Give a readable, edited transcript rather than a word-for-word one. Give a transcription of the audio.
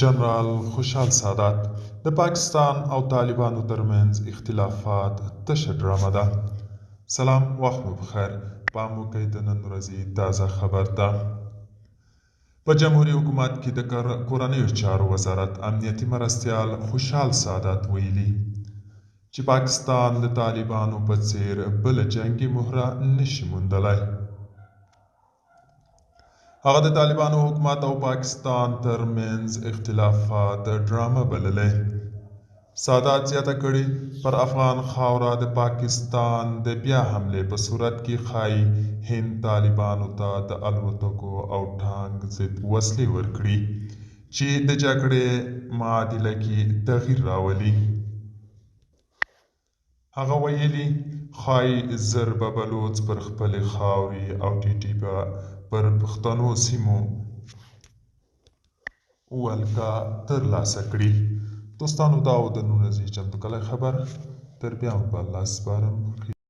جنرال خوشحال سادات د پاکستان او طالبانو ترمنځ اختلافات تشه ډرامه ده. سلام، وخت مو بخیر. پام وکړئ د نن ورځې تازه خبر ته. په جمهوري حکومت کې د کورنیو چارو وزارت امنیتي مرستیال خوشحال سادات ویلي چې پاکستان د طالبانو په څیر بله جنګي مهره نشي موندلی. هغه د طالبانو حکومت او پاکستان ترمنځ اختلافات ډرامه بللې. سادات زیاته کړې، پر افغان خاوره د پاکستان د بیا حملې په صورت کې ښایي هند طالبانو ته د الوتکو او ټانک ضد وسلې ورکړي چې د جګړې معادله کې تغییر راولي. هغه ویلي ښایي زر به بلوڅ پر خپلې خاورې او ټیټي به پر پښتنو سیمو ولکه ترلاسه کړي. دوستانو، دا و د نن ورځې چمتو کلی خبر. تر بیا مو په الله سپارم.